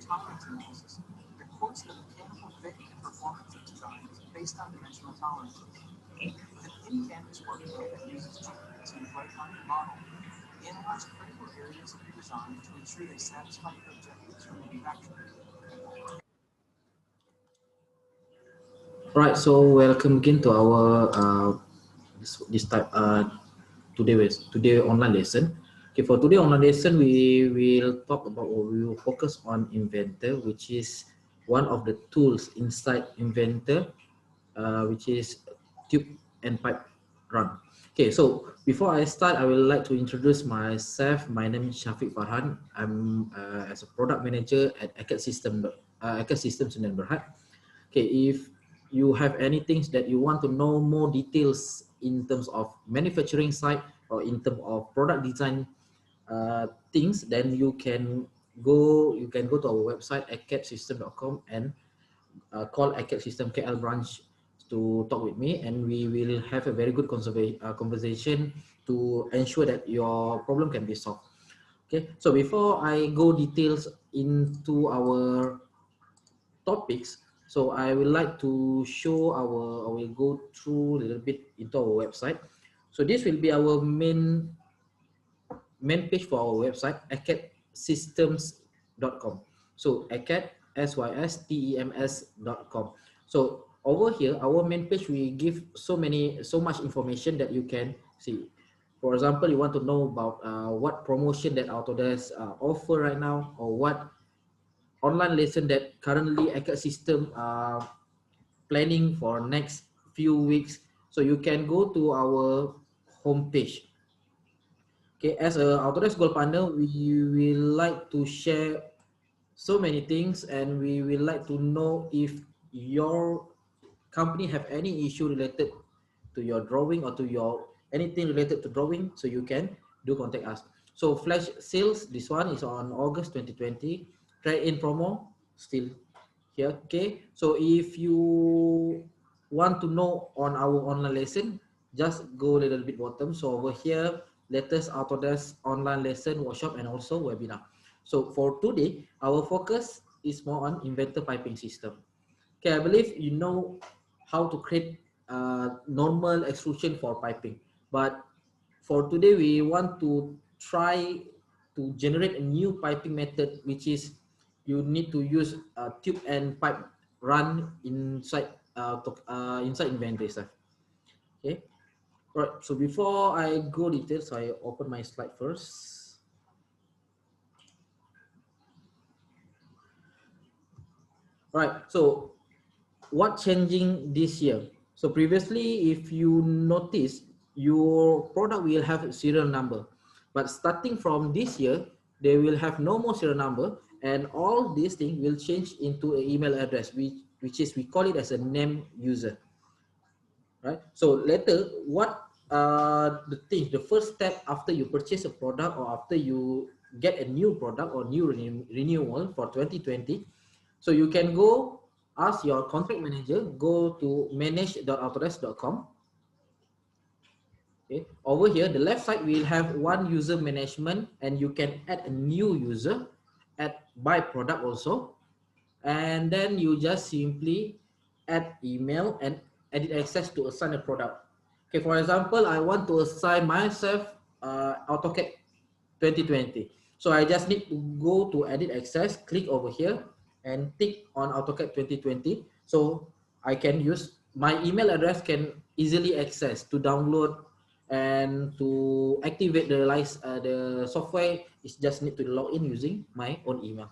tolerance analysis that quotes the mechanical fit and performance of designs based on dimensional tolerances. The in-canvas workflow that uses GPT's right-minded model analyze critical areas of your design to ensure they satisfy your objectives from manufacturers. Right, so welcome again to our today online lesson. Okay, for today online lesson, we will talk about, or we will focus on Inventor, which is one of the tools inside Inventor, which is tube and pipe run. Okay, so before I start, I would like to introduce myself. My name is Shafiq Farhan. I'm as a product manager at Acad Systems in Berhad. Okay, if you have anything that you want to know more details in terms of manufacturing side or in terms of product design things, then you can go to our website acadsystems.com and call Acad System KL branch to talk with me, and we will have a very good conversation to ensure that your problem can be solved. Okay, so before I go details into our topics, so I would like to show I will go through a little bit into our website. So this will be our main page for our website, acadsystems.com. So acad systems.com. So over here, our main page, we give so much information that you can see. For example, you want to know about what promotion that Autodesk offer right now, or what online lesson that currently Acad System planning for next few weeks. So you can go to our homepage. Okay, as a Autodesk Gold Partner, we will like to share so many things, and we will like to know if your company have any issue related to your drawing or to your anything related to drawing, so you can do contact us. So flash sales, this one is on August 2020. Trade-in promo still here. Okay, so if you want to know on our online lesson, just go a little bit bottom. So over here, latest Autodesk online lesson, workshop, and also webinar. So for today, our focus is more on Inventor piping system. Okay, I believe you know how to create normal extrusion for piping, but for today we want to try to generate a new piping method, which is you need to use a tube and pipe run inside inside Inventor stuff. Okay, right. So before I go details, I open my slide first. Right. So what changing this year? So previously, if you notice, your product will have a serial number, but starting from this year, they will have no more serial number, and all these things will change into an email address, which is, we call it as a name user. Right. So later, what the first step after you purchase a product, or after you get a new product or new renewal for 2020, so you can go ask your contract manager, go to manage.autodesk.com. Okay, over here, the left side will have one user management, and you can add a new user, add by product also, and then you just simply add email and edit access to assign a product. Okay, for example, I want to assign myself AutoCAD 2020. So I just need to go to edit access, click over here, and tick on AutoCAD 2020. So I can use my email address, can easily access to download and to activate the software. Is just need to log in using my own email.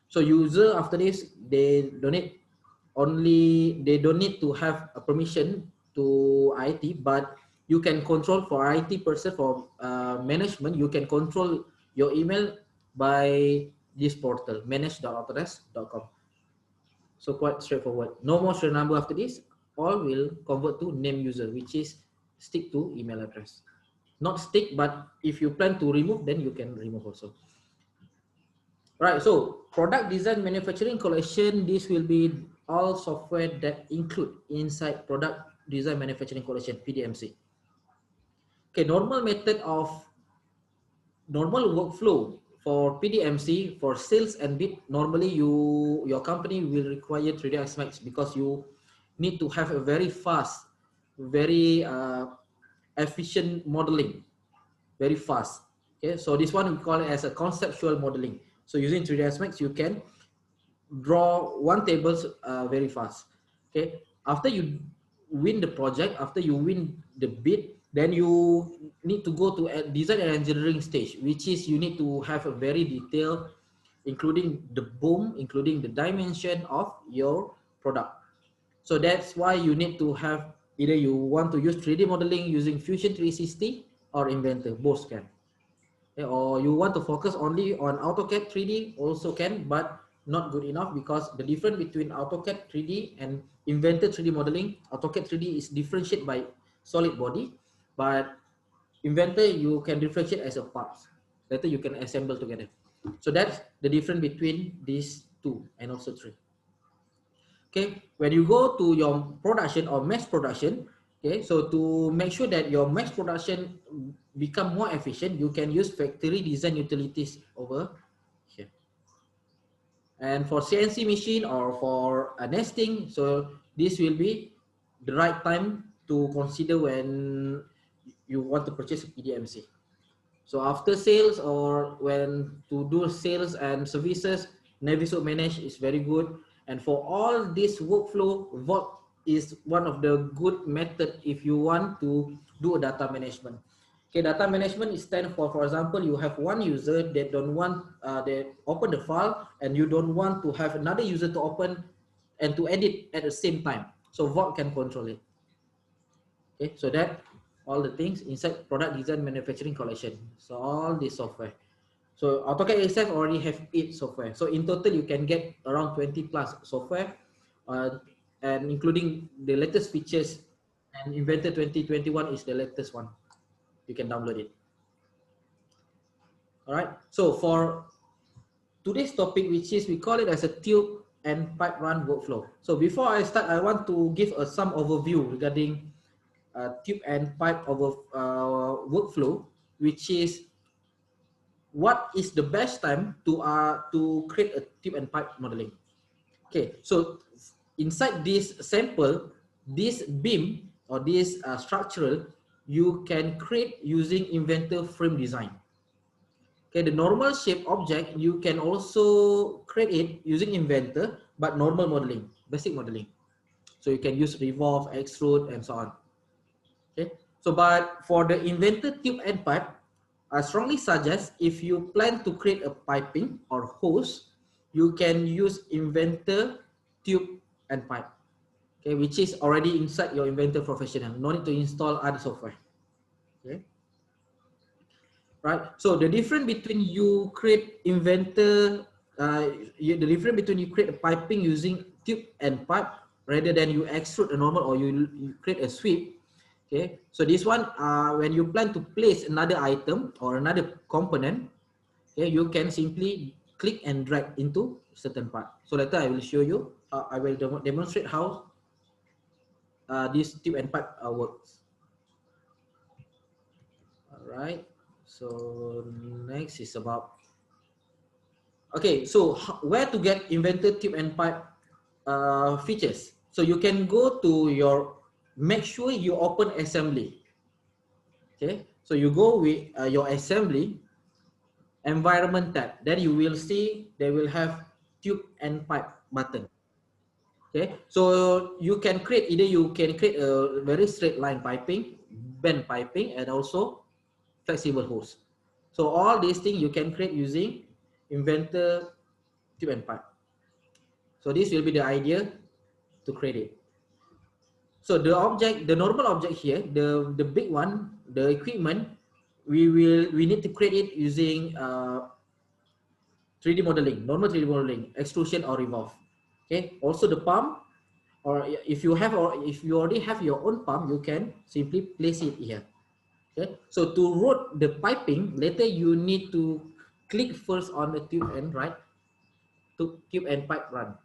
So user after this, they don't need to have a permission to IT, but you can control for IT person, for management, you can control your email by this portal, manage.autodesk.com. So quite straightforward. No more serial number after this. All will convert to name user, which is stick to email address. Not stick, but if you plan to remove, then you can remove also. Right, so product design manufacturing collection, this will be all software that include inside product design manufacturing collection, PDMC. Okay, normal workflow for PDMC, for sales and bid, normally your company will require 3D Max because you need to have a very fast, very efficient modeling, very fast. Okay, so this one we call it as a conceptual modeling. So using 3D Max, you can draw one table very fast. Okay, after you win the project, after you win the bid, then you need to go to a design and engineering stage, which is you need to have a very detailed, including the boom, including the dimension of your product. So that's why you need to have either you want to use 3D modeling using Fusion 360 or Inventor, both can. Okay, or you want to focus only on AutoCAD 3D, also can, but not good enough because the difference between AutoCAD 3D and Inventor 3D modeling, AutoCAD 3D is differentiated by solid body, but Inventor you can differentiate as a parts. Later you can assemble together. So that's the difference between these two and also three. Okay, when you go to your production or mass production, okay, so to make sure that your mass production become more efficient, you can use factory design utilities over here. And for CNC machine or for a nesting, so this will be the right time to consider when you want to purchase a PDMC. So after sales or when to do sales and services, Navisworks Manage is very good. And for all this workflow, Vault is one of the good method if you want to do a data management. Okay, data management is stand for example, you have one user that don't want they open the file and you don't want to have another user to open and to edit at the same time. So Vault can control it. Okay, so that all the things inside product design manufacturing collection. So all this software. So AutoCAD itself already have 8 software. So in total you can get around 20 plus software, and including the latest features. And Inventor 2021 is the latest one. You can download it. All right. So for today's topic, which is we call it as a tube and pipe run workflow. So before I start, I want to give some overview regarding tube and pipe over workflow, which is what is the best time to create a tube and pipe modeling. Okay, so inside this sample, this beam or this structural, you can create using Inventor frame design. Okay, the normal shape object, you can also create it using Inventor, but normal modeling, basic modeling. So you can use revolve, extrude, and so on. Okay, so but for the Inventor tube and pipe, I strongly suggest if you plan to create a piping or hose, you can use Inventor tube and pipe, okay, which is already inside your Inventor Professional. No need to install other software. Okay, right? So the difference between you create Inventor, the difference between you create a piping using tube and pipe rather than you extrude a normal or you create a sweep. Okay, so this one, when you plan to place another item or another component, okay, you can simply click and drag into certain part. So later I will show you, I will demonstrate how this tube and pipe works. All right, so next is about, okay, so where to get Inventor tube and pipe features. So you can go to your, make sure you open assembly. Okay, so you go with your assembly environment tab, then you will see they will have tube and pipe button. Okay, so you can create, either you can create a very straight line piping, bend piping, and also flexible hose. So all these things you can create using Inventor tube and pipe. So this will be the idea to create it. So the object, the normal object here, the big one, the equipment, we need to create it using 3D modeling, normal 3D modeling, extrusion or revolve. Okay. Also the pump, or if you have, or if you already have your own pump, you can simply place it here. Okay. So to route the piping, later you need to click first on the tube and right to tube and pipe run.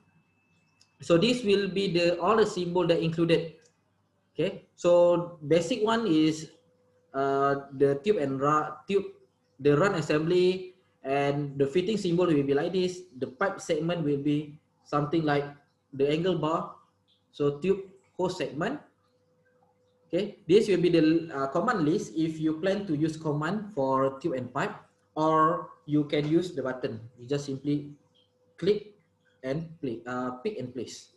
So this will be the all the symbol that included. Okay. So basic one is the tube and run, the run assembly, and the fitting symbol will be like this. The pipe segment will be something like the angle bar. So tube hose segment. Okay, this will be the command list if you plan to use command for tube and pipe, or you can use the button. You just simply click and pick and place.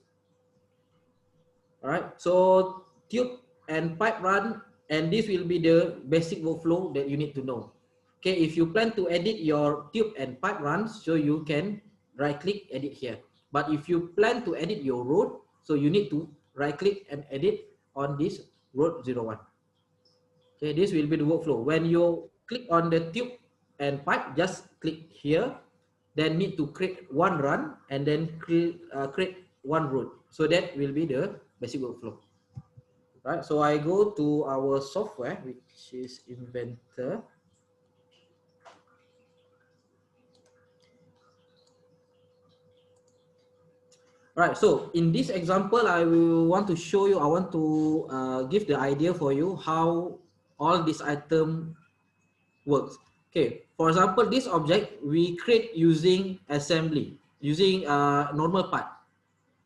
All right, so tube and pipe run, and this will be the basic workflow that you need to know. Okay, if you plan to edit your tube and pipe runs, so you can right click edit here. But if you plan to edit your road, so you need to right click and edit on this road 01. Okay, this will be the workflow. When you click on the tube and pipe, just click here, then need to create one run and then create one route. So that will be the basic workflow. Right, so I go to our software, which is Inventor. Right, so in this example, I will want to show you, I want to give the idea for you how all this item works. Okay, for example, this object we create using assembly, using normal part.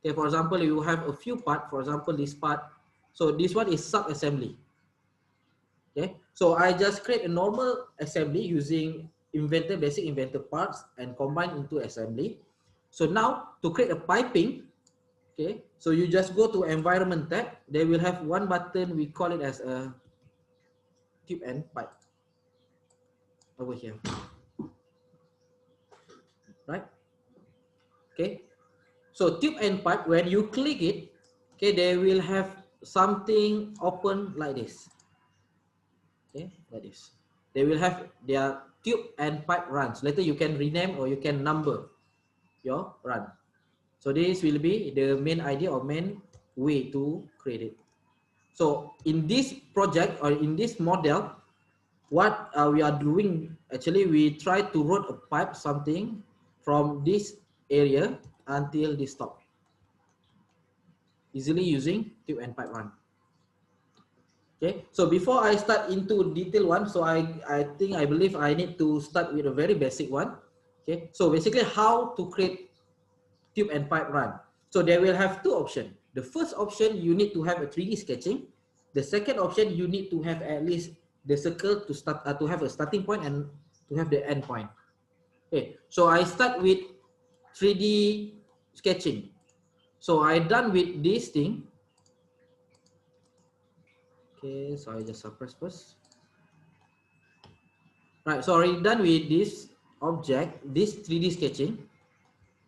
Okay, for example, you have a few part, for example, this part. So this one is sub-assembly. Okay, so I just create a normal assembly using Inventor, basic Inventor parts and combine into assembly. So now to create a piping, okay, so you just go to environment tab. They will have one button, we call it as a tube and pipe over here. Right? Okay, so tube and pipe, when you click it, okay, they will have something open like this. Okay, like this. They will have their tube and pipe runs. Later you can rename or you can number your run. So this will be the main idea or main way to create it. So in this project or in this model, what we are doing, actually we try to route a pipe something from this area until this top, easily using tube and pipe run. Okay, so before I start into detail one, so I believe I need to start with a very basic one. Okay, so basically how to create tube and pipe run. So they will have two options. The first option, you need to have a 3D sketching. The second option, you need to have at least the circle to start to have a starting point and to have the end point. Okay, so I start with 3D sketching. So I done with this thing. Okay, so I just suppress first. Right, so already done with this object, this 3D sketching.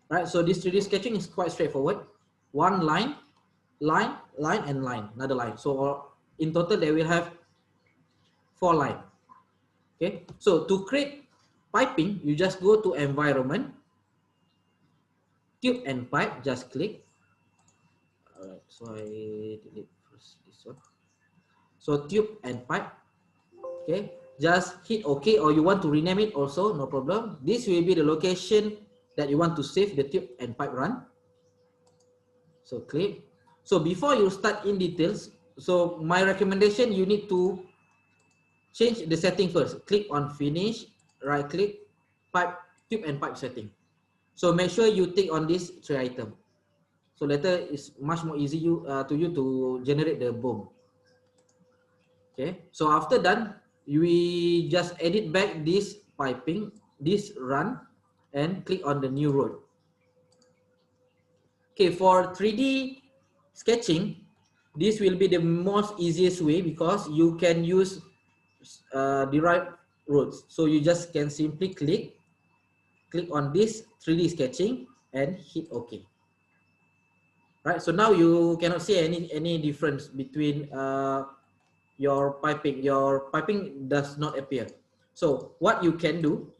Right, so this 3D sketching is quite straightforward. One line, line, line, and line, another line. So in total, they will have 4 lines. Okay, so to create piping, you just go to environment, tube and pipe, just click. Alright, so I delete first this one. So tube and pipe, okay, just hit OK, or you want to rename it also, no problem. This will be the location that you want to save the tube and pipe run. So click. So before you start in details, so my recommendation, you need to change the setting first. Click on finish, right click, pipe, tube and pipe setting. So make sure you tick on this 3 items. So later it's much more easy to you to generate the boom. Okay, so after done, we just edit back this piping, this run, and click on the new road. Okay, for 3D sketching, this will be the most easiest way because you can use derived roads. So you just can simply click on this 3D sketching and hit OK. Right, so now you cannot see any difference between your piping. Your piping does not appear. So what you can do,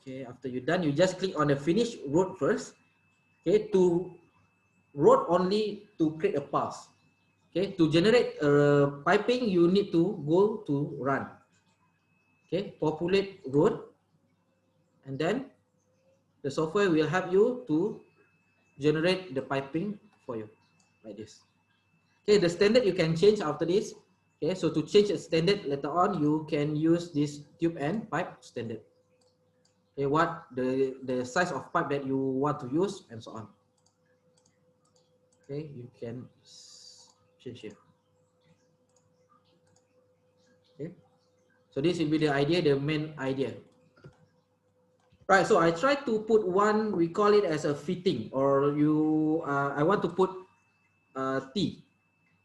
okay, after you're done, you just click on the finish road first. Okay, to road only to create a pass. Okay, to generate piping, you need to go to run. Okay, populate road, and then the software will help you to generate the piping for you like this. Okay, the standard you can change after this. Okay, so to change the standard later on, you can use this tube and pipe standard. Okay, what the size of pipe that you want to use and so on. Okay, you can change here. Okay, so this will be the idea, the main idea. Right, so I try to put one, we call it as a fitting, or I want to put T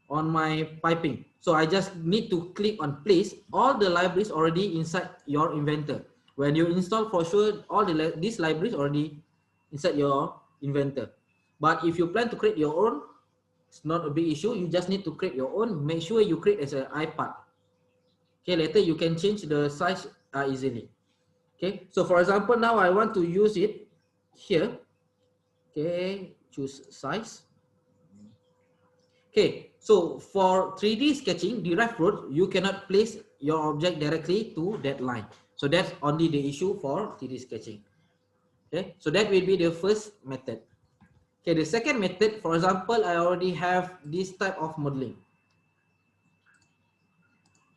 on my piping. So I just need to click on place. All the libraries already inside your Inventor. When you install, for sure, all these libraries already inside your Inventor. But if you plan to create your own, it's not a big issue. You just need to create your own. Make sure you create as an iPad. Okay, later you can change the size easily. Okay, so for example, now I want to use it here. Okay, choose size. Okay, so for 3D sketching, direct road, you cannot place your object directly to that line. So that's only the issue for 3D sketching. Okay, so that will be the first method. Okay, the second method, for example, I already have this type of modeling.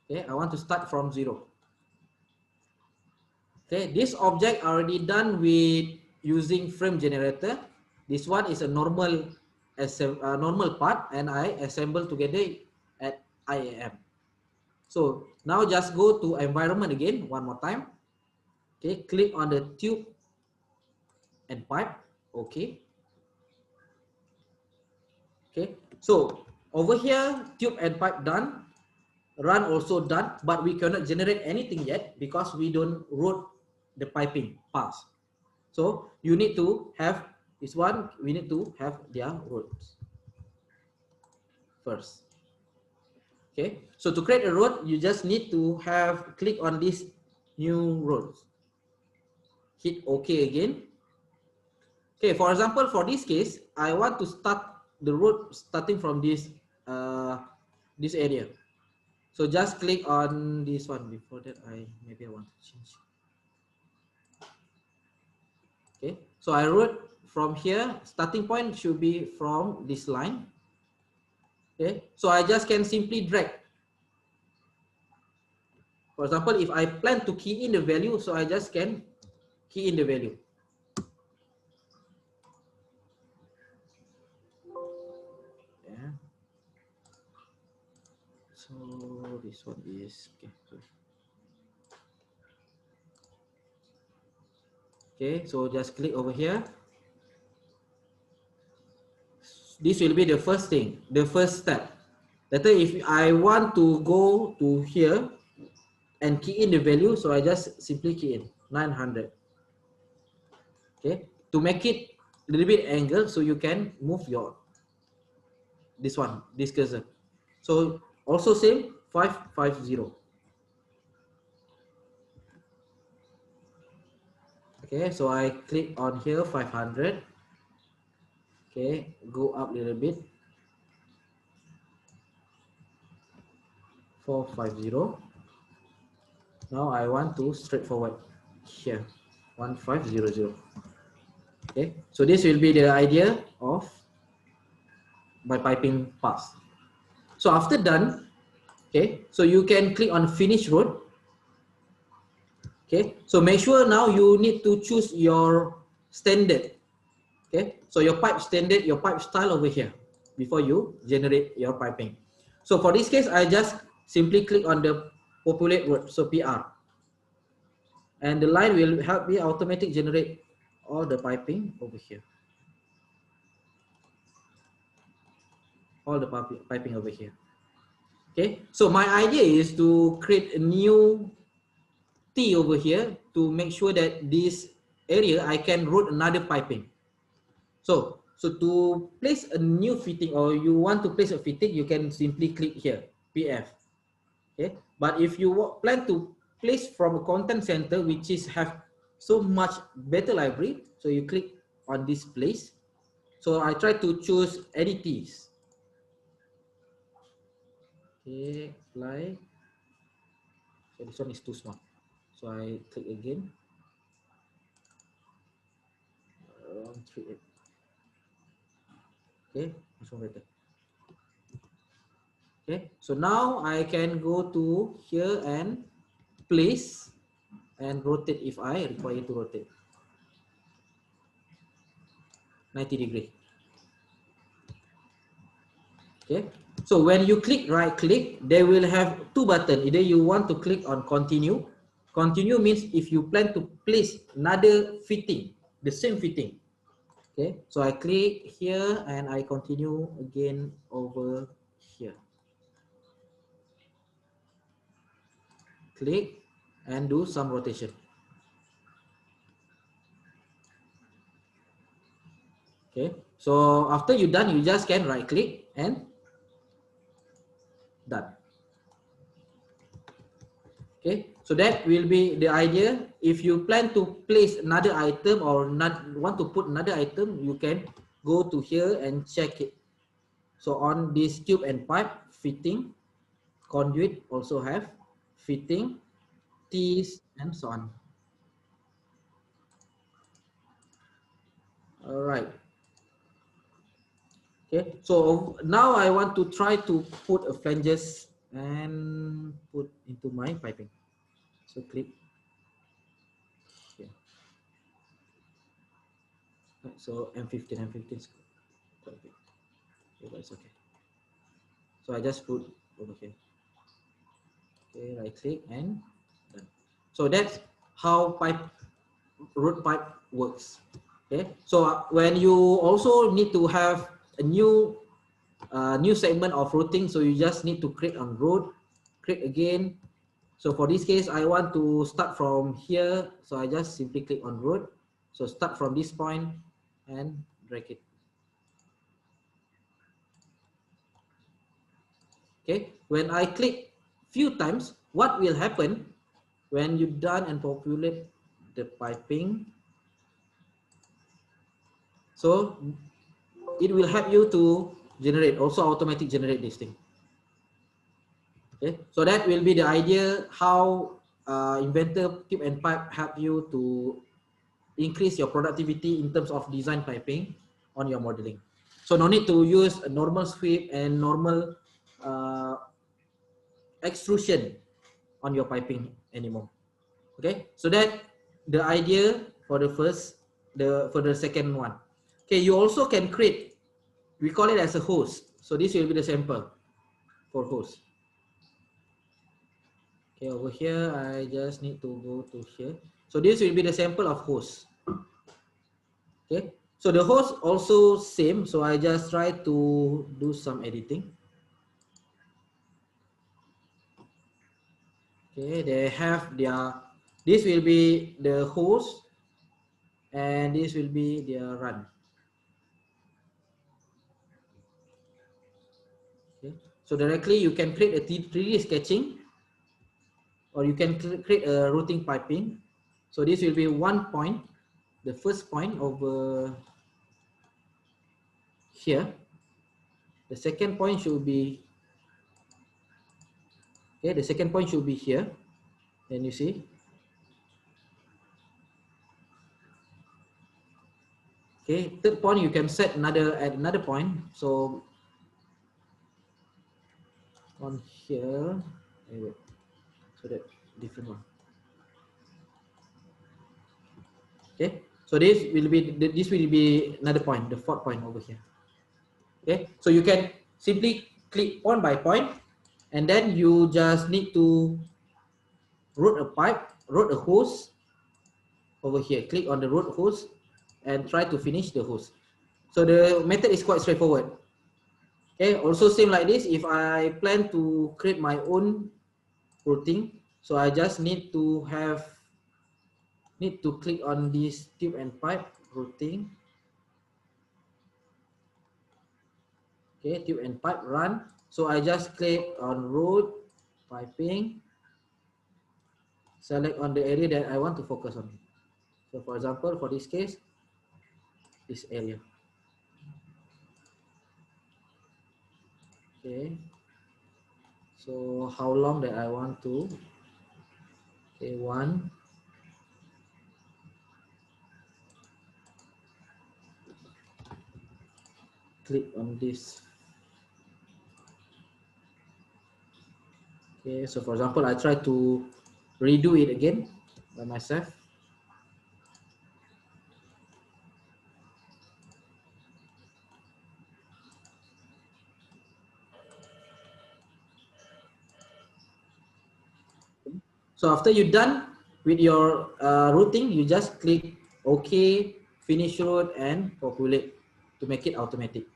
Okay, I want to start from 0. Okay, this object already done with using frame generator. This one is a normal part, and I assemble together at IAM. So now just go to environment again one more time. Okay, click on the tube and pipe. Okay. Okay. So over here, tube and pipe done. Run also done, but we cannot generate anything yet because we don't wrote the piping pass. So you need to have this one. We need to have their roads first. Okay. So to create a road, you just need to have click on this new roads. Hit OK again. Okay. For example, for this case, I want to start the road starting from this this area. So just click on this one. Before that, maybe I want to change. Okay, so I wrote from here, starting point should be from this line. Okay, so I just can simply drag. For example, if I plan to key in the value, so I just can key in the value. Yeah. So this one is okay. Okay, so just click over here. This will be the first thing, the first step. Later, if I want to go to here and key in the value, so I just simply key in 900. Okay, to make it a little bit angle, so you can move your this cursor. So also same 550. Okay, so I click on here 500. Okay, go up a little bit 450. Now I want to straightforward here 1500. Okay, so this will be the idea of my piping pass. So after done, okay, so you can click on finish road. Okay, so make sure now you need to choose your standard. Okay, so your pipe standard, your pipe style over here before you generate your piping. So for this case, I just simply click on the populate word, so PR, and the line will help me automatically generate all the piping over here. All the piping over here. Okay, so my idea is to create a new T over here to make sure that this area I can route another piping. So to place a new fitting, or you want to place a fitting, you can simply click here, PF. Okay, but if you plan to place from a content center, which is have so much better library, so you click on this place. So I try to choose Attendees. Okay, apply. So this one is too small. So I click again. 38. Okay, this one better. Okay, so now I can go to here and place and rotate if I require to rotate 90 degree. Okay, so when you click right click, they will have two buttons. Either you want to click on continue. Continue means if you plan to place another fitting, the same fitting. Okay, so I click here and I continue again over here. Click and do some rotation. Okay, so after you done, you just can right click and done. Okay, so that will be the idea. If you plan to place another item or not want to put another item, you can go to here and check it. So on this tube and pipe fitting, conduit also have fitting, tees and so on. All right. Okay, so now I want to try to put a flanges and put into my piping. So click here. So M15 is quite big. Okay, but it's okay. So I just put over here. Okay, right click and done. So that's how root pipe works. Okay, so when you also need to have a new segment of routing, so you just need to create on root, click again. So for this case, I want to start from here, so I just simply click on root. So start from this point and drag it. Okay, when I click few times, what will happen when you done and populate the piping? So it will help you to generate, also automatic generate this thing. Okay, so that will be the idea how Inventor Tube and Pipe help you to increase your productivity in terms of design piping on your modeling. So no need to use a normal sweep and normal extrusion on your piping anymore. Okay, so that the idea for the second one. Okay, you also can create, we call it as a hose. So this will be the sample for hose. Okay, over here I just need to go to here. So this will be the sample of hose. Okay, so the hose also same. So I just try to do some editing. Okay, they have their, this will be the hose and this will be their run. Okay, so directly you can create a 3D sketching or you can create a routing piping. So this will be one point, the first point over here. The second point should be, okay, the second point should be here. And you see, okay, third point you can set at another point. So on here, wait, so that different one. Okay, so this will be another point, the fourth point over here. Okay, so you can simply click point by point, and then you just need to route a pipe, route a hose over here. Click on the route hose and try to finish the hose. So the method is quite straightforward. Okay, also same like this. If I plan to create my own routing, so I just need to click on this tube and pipe routing. Okay, tube and pipe run. So I just click on route piping, select on the area that I want to focus on. So for example, for this case, this area. Okay, so how long that I want to, okay, one, click on this. Okay, so for example, I try to redo it again. by myself. So after you're done with your routing, you just click OK, finish route, and populate to make it automatic.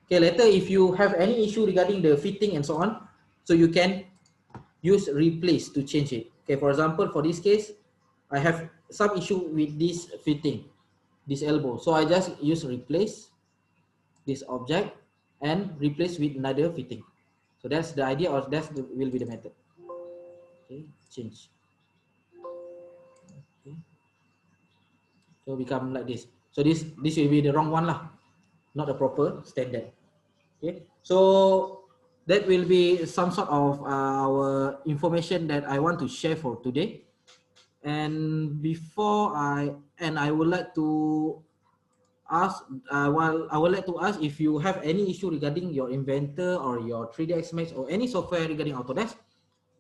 Okay, later if you have any issue regarding the fitting and so on, so you can use replace to change it. Okay, for example, for this case, I have some issue with this fitting, this elbow. So I just use replace this object and replace with another fitting. So that's the idea, or will be the method. Okay, change. Okay. So become like this. So this will be the wrong one lah, not the proper standard. Okay, so that will be some sort of our information that I want to share for today. And before I end, I would like to ask, I would like to ask if you have any issue regarding your Inventor or your 3ds Max or any software regarding Autodesk,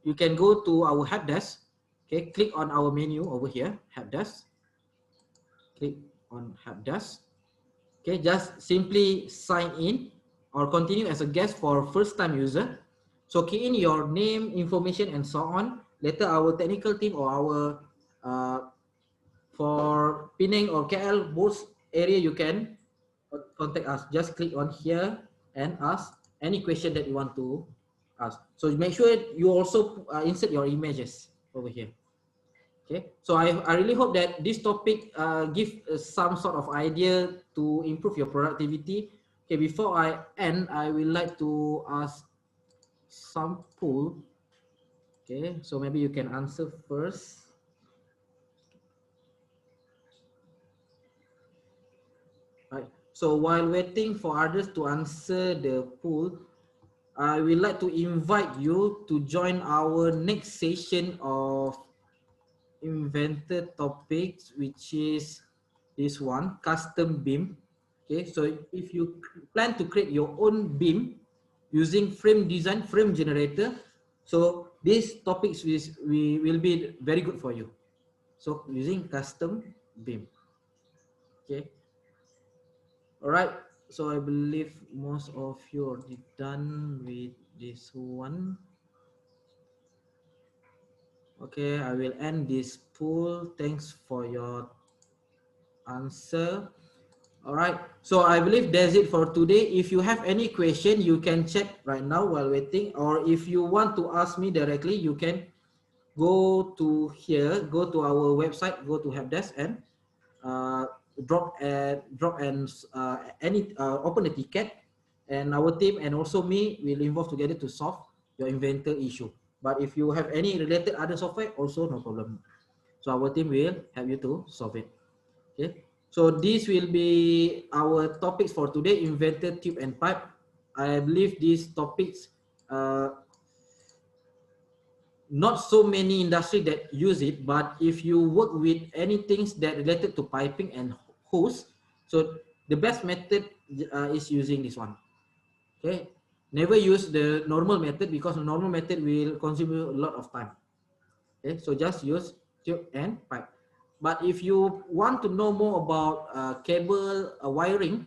you can go to our help desk. Okay, click on our menu over here, help desk. Click on help desk. Okay, just simply sign in or continue as a guest for first time user. So key in your name, information, and so on. Later our technical team or our for Penang or KL, both area you can contact us. Just click on here and ask any question that you want to ask. So make sure you also insert your images over here. Okay, so I really hope that this topic give some sort of idea to improve your productivity. Okay, before I end, I would like to ask some poll. Okay, so maybe you can answer first. Right. So while waiting for others to answer the poll, I would like to invite you to join our next session of Inventor topics, which is this one, custom BIM. Okay, so if you plan to create your own BIM using frame design, frame generator, so these topics will be very good for you. So using custom BIM. Okay. All right. So I believe most of you are done with this one. Okay, I will end this poll. Thanks for your answer. All right. So I believe that's it for today. If you have any question, you can check right now while waiting. Or if you want to ask me directly, you can go to here, go to our website, go to helpdesk and open a ticket, and our team and also me will involve together to solve your Inventor issue. But if you have any related other software, also no problem. So our team will help you to solve it. Okay. So this will be our topics for today, Inventor Tube and Pipe. I believe these topics not so many industry that use it, but if you work with any things that related to piping and hose, so the best method is using this one. Okay, never use the normal method because the normal method will consume you a lot of time. Okay, so just use tube and pipe. But if you want to know more about cable wiring,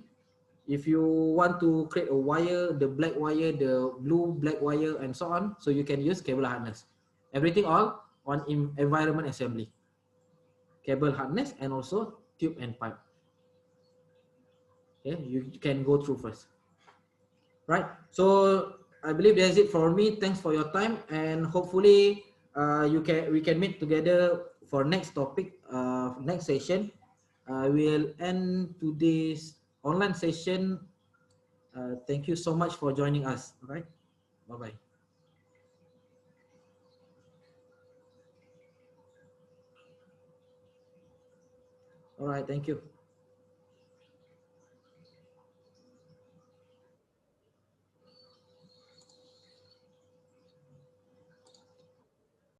if you want to create a wire, the black wire, the blue black wire, and so on, so you can use cable harness. Everything all on environment assembly. Cable harness and also tube and pipe. Okay, you can go through first. Right. So I believe that's it for me. Thanks for your time, and hopefully we can meet together for next topic, next session. I will end today's online session. Thank you so much for joining us. All right. Bye-bye. All right. Thank you.